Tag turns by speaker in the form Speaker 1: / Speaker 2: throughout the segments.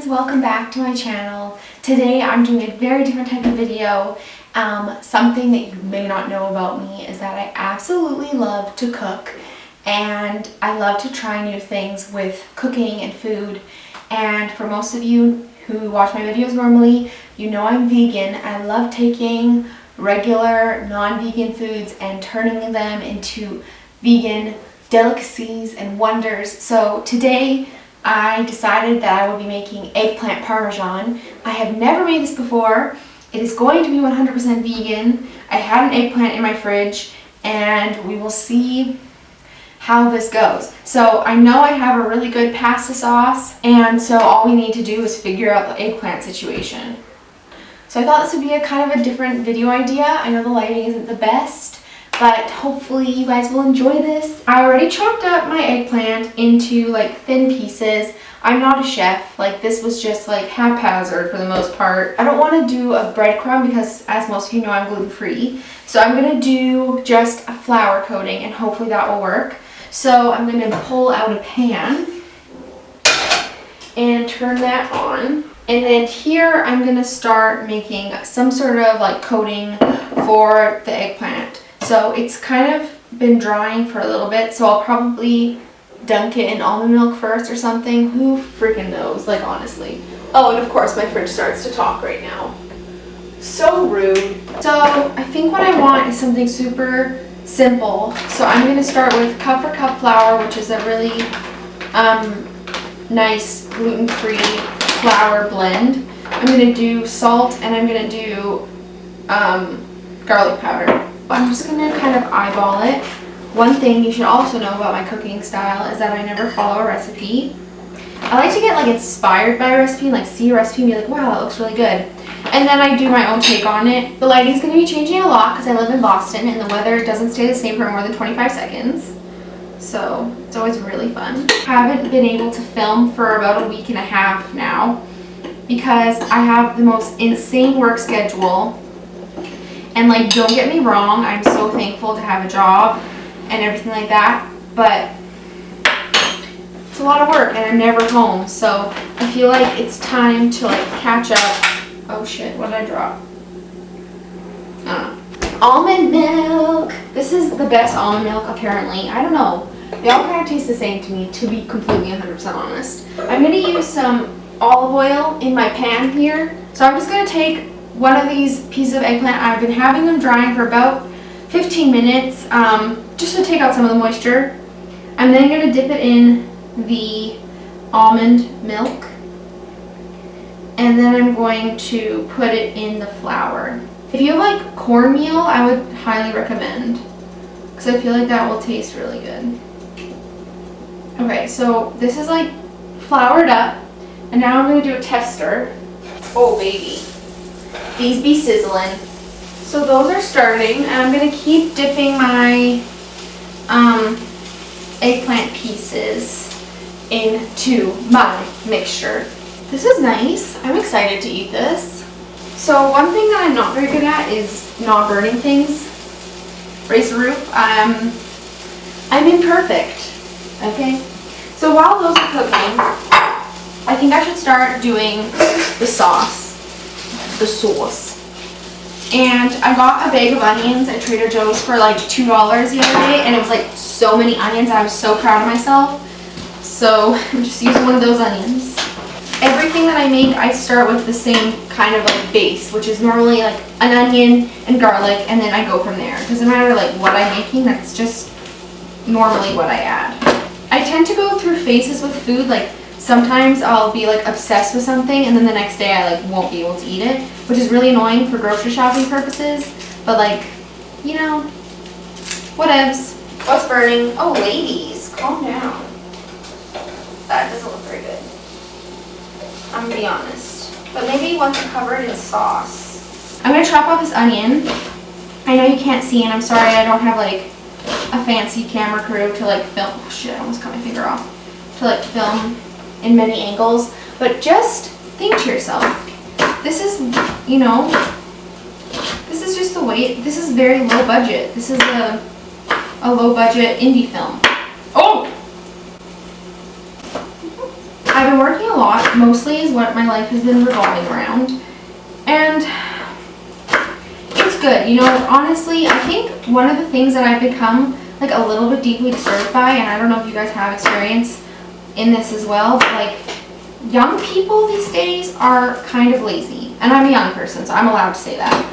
Speaker 1: welcome back to my channel. Today I'm doing a very different type of video. Something that you may not know about me is that I absolutely love to cook, and I love to try new things with cooking and food. And for most of you who watch my videos normally, you know I'm vegan. I love taking regular non-vegan foods and turning them into vegan delicacies and wonders. So today I decided that I would be making eggplant parmesan. I have never made this before. It is going to be 100% vegan. I had an eggplant in my fridge and we will see how this goes. So I know I have a really good pasta sauce, and so all we need to do is figure out the eggplant situation. So I thought this would be a kind of a different video idea. I know the lighting isn't the best, but hopefully you guys will enjoy this. I already chopped up my eggplant into like thin pieces. I'm not a chef, like this was just like haphazard for the most part. I don't want to do a breadcrumb because, as most of you know, I'm gluten-free. So I'm going to do just a flour coating and hopefully that will work. So I'm going to pull out a pan and turn that on. And then here I'm going to start making some sort of like coating for the eggplant. So it's kind of been drying for a little bit, so I'll probably dunk it in almond milk first or something. Who freaking knows, like honestly. Oh, and of course my fridge starts to talk right now. So rude. So I think what I want is something super simple. So I'm going to start with cup for cup flour, which is a really nice gluten-free flour blend. I'm going to do salt and I'm going to do garlic powder. I'm just going to kind of eyeball it. One thing you should also know about my cooking style is that I never follow a recipe. I like to get like inspired by a recipe and like see a recipe and be like, wow, that looks really good. And then I do my own take on it. The lighting's going to be changing a lot because I live in Boston and the weather doesn't stay the same for more than 25 seconds. So it's always really fun. I haven't been able to film for about a week and a half now because I have the most insane work schedule. And like, don't get me wrong, I'm so thankful to have a job and everything like that, but it's a lot of work and I'm never home, so I feel like it's time to like catch up. Oh shit, what did I drop? Almond milk! This is the best almond milk apparently. I don't know. They all kind of taste the same to me, to be completely 100% honest. I'm going to use some olive oil in my pan here. So I'm just going to take one of these pieces of eggplant. I've been having them drying for about 15 minutes just to take out some of the moisture. I'm then going to dip it in the almond milk. And then I'm going to put it in the flour. If you like cornmeal, I would highly recommend, because I feel like that will taste really good. Okay, so this is like floured up, and now I'm going to do a tester. Oh baby, these be sizzling. So those are starting, and I'm going to keep dipping my eggplant pieces into my mixture. This is nice. I'm excited to eat this. So one thing that I'm not very good at is not burning things. Raise the roof. I'm imperfect. Okay. So while those are cooking, I think I should start doing the sauce. The sauce. And I got a bag of onions at Trader Joe's for like $2 the other day, and it was like so many onions. I was so proud of myself. So I'm just using one of those onions. Everything that I make, I start with the same kind of like base, which is normally like an onion and garlic, and then I go from there. It doesn't matter like what I'm making, that's just normally what I add. I tend to go through phases with food. Like sometimes I'll be like obsessed with something and then the next day I like won't be able to eat it, which is really annoying for grocery shopping purposes. But like, you know, whatevs. What's burning? Oh ladies, calm down. That doesn't look very good. I'm gonna be honest. But maybe once I'm covered in sauce. I'm gonna chop off this onion. I know you can't see, and I'm sorry I don't have like a fancy camera crew to like film. Oh shit, I almost cut my finger off. To like film in many angles. But just think to yourself, this is, you know, this is just the way, this is very low budget. This is a low budget indie film. Oh! I've been working a lot, mostly is what my life has been revolving around. And it's good, you know, honestly, I think one of the things that I've become like a little bit deeply disturbed by, and I don't know if you guys have experience in this as well, but like young people these days are kind of lazy. And I'm a young person, so I'm allowed to say that.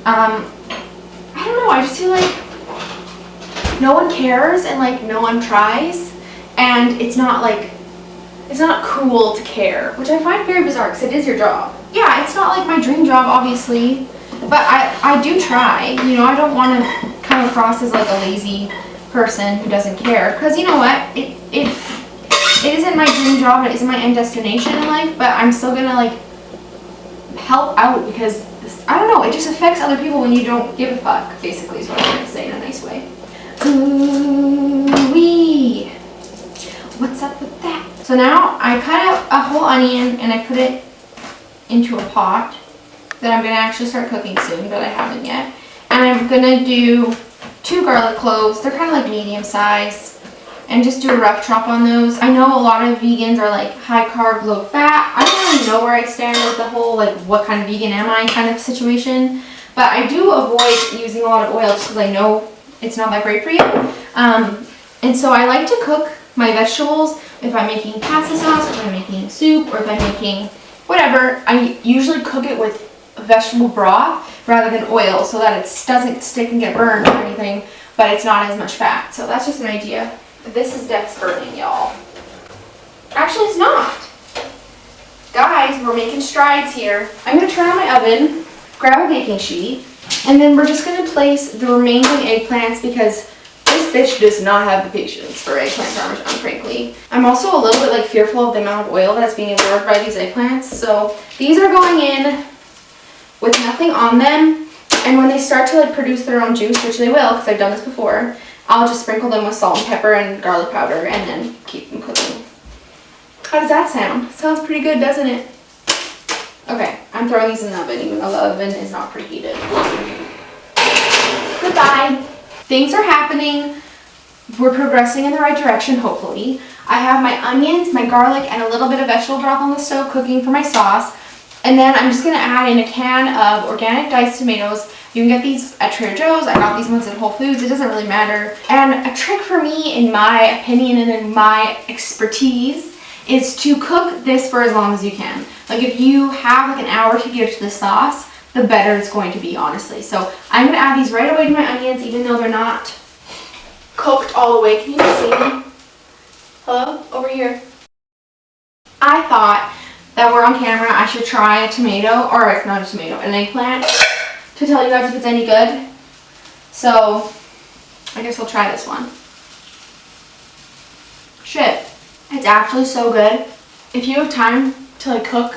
Speaker 1: I don't know, I just feel like no one cares and like no one tries, and it's not cool to care, which I find very bizarre because it is your job. Yeah, it's not like my dream job, obviously, but I do try. You know, I don't want to come across as like a lazy person who doesn't care, because you know what, it isn't my dream job, it isn't my end destination in life, but I'm still gonna like help out because I don't know, it just affects other people when you don't give a fuck, basically is what I'm trying to say in a nice way. Ooh-wee. What's up with that? So now I cut out a whole onion and I put it into a pot that I'm gonna actually start cooking soon, but I haven't yet. And I'm gonna do 2 garlic cloves. They're kind of like medium size, and just do a rough chop on those. I know a lot of vegans are like high carb, low fat. I don't really know where I stand with the whole like what kind of vegan am I kind of situation, but I do avoid using a lot of oil just because I know it's not that great for you. And so I like to cook my vegetables. If I'm making pasta sauce, if I'm making soup, or if I'm making whatever, I usually cook it with vegetable broth rather than oil so that it doesn't stick and get burned or anything, but it's not as much fat. So that's just an idea. This is Dex burning, y'all. Actually, it's not. Guys, we're making strides here. I'm gonna turn on my oven, grab a baking sheet, and then we're just gonna place the remaining eggplants because this bitch does not have the patience for eggplant parmesan, frankly. I'm also a little bit like fearful of the amount of oil that's being absorbed by these eggplants. So these are going in with nothing on them. And when they start to like produce their own juice, which they will, because I've done this before, I'll just sprinkle them with salt and pepper and garlic powder and then keep them cooking. How does that sound? Sounds pretty good, doesn't it? Okay, I'm throwing these in the oven, even though the oven is not preheated. Goodbye. Things are happening. We're progressing in the right direction, hopefully. I have my onions, my garlic, and a little bit of vegetable broth on the stove cooking for my sauce. And then I'm just gonna add in a can of organic diced tomatoes. You can get these at Trader Joe's. I got these ones at Whole Foods. It doesn't really matter. And a trick for me, in my opinion and in my expertise, is to cook this for as long as you can. Like if you have like an hour to give to the sauce, the better it's going to be, honestly. So I'm gonna add these right away to my onions, even though they're not cooked all the way. Can you see me? Hello? Over here. I thought that we're on camera, I should try a tomato, or it's not a tomato, an eggplant, to tell you guys if it's any good. So I guess we'll try this one. Shit, it's actually so good. If you have time to like cook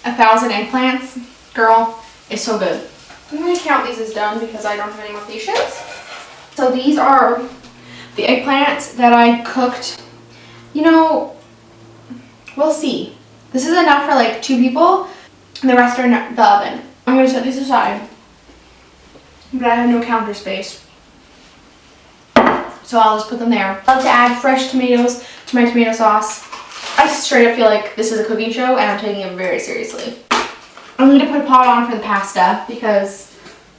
Speaker 1: 1,000 eggplants, girl, it's so good. I'm gonna count these as done because I don't have any more patience. So these are the eggplants that I cooked. You know, we'll see. This is enough for like 2 people, and the rest are in the oven. I'm gonna set these aside, but I have no counter space, so I'll just put them there. I love to add fresh tomatoes to my tomato sauce. I straight up feel like this is a cooking show, and I'm taking it very seriously. I'm going to put a pot on for the pasta because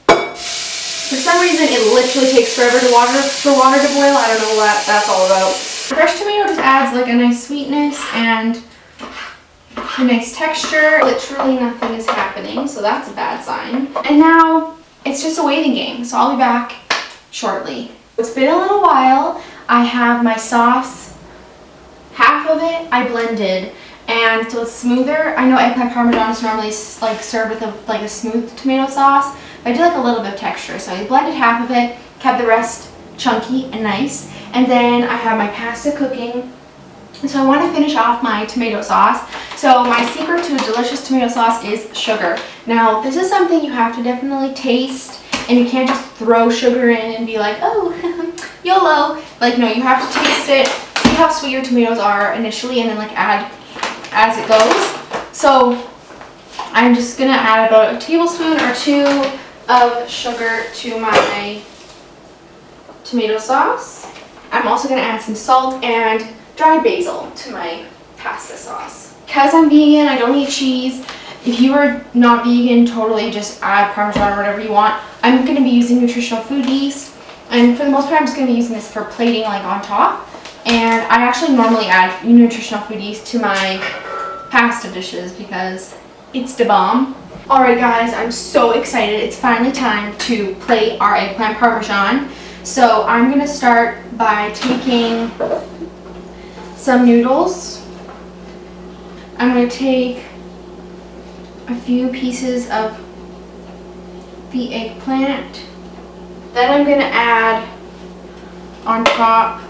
Speaker 1: for some reason it literally takes forever for water to boil. I don't know what that's all about. Fresh tomato just adds like a nice sweetness and a nice texture. Literally nothing is happening, so that's a bad sign. And now it's just a waiting game, so I'll be back shortly. It's been a little while. I have my sauce, half of it I blended, and so it's smoother. I know eggplant parmesan is normally like served with a smooth tomato sauce, but I did like a little bit of texture, so I blended half of it, kept the rest chunky and nice, and then I have my pasta cooking. So I want to finish off my tomato sauce. So my secret to a delicious tomato sauce is sugar. Now this is something you have to definitely taste, and you can't just throw sugar in and be like, oh, YOLO. Like no, you have to taste it, see how sweet your tomatoes are initially, and then like add as it goes. So I'm just gonna add about a tablespoon or 2 of sugar to my tomato sauce. I'm also gonna add some salt and dried basil to my pasta sauce. because I'm vegan, I don't eat cheese. If you are not vegan, totally just add Parmesan or whatever you want. I'm going to be using nutritional food yeast, and for the most part I'm just going to be using this for plating like on top. And I actually normally add nutritional food yeast to my pasta dishes because it's the bomb. Alright guys, I'm so excited. It's finally time to plate our eggplant parmesan. So I'm going to start by taking some noodles. I'm going to take a few pieces of the eggplant. Then I'm going to add on top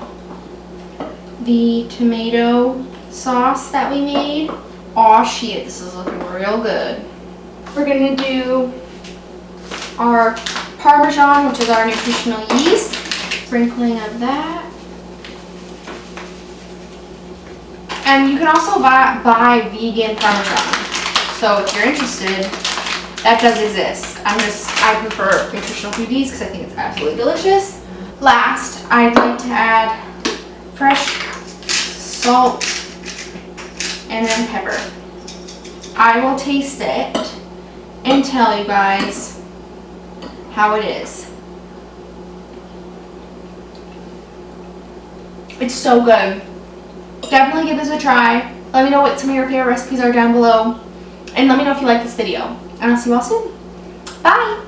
Speaker 1: the tomato sauce that we made. Aw shit, this is looking real good. We're going to do our Parmesan, which is our nutritional yeast. Sprinkling of that. And you can also buy vegan Parmesan. So if you're interested, that does exist. I prefer nutritional food yeast because I think it's absolutely delicious. Last, I'd like to add fresh salt and then pepper. I will taste it and tell you guys how it is. It's so good. Definitely give this a try. Let me know what some of your favorite recipes are down below. And let me know if you like this video. And I'll see you all soon. Bye!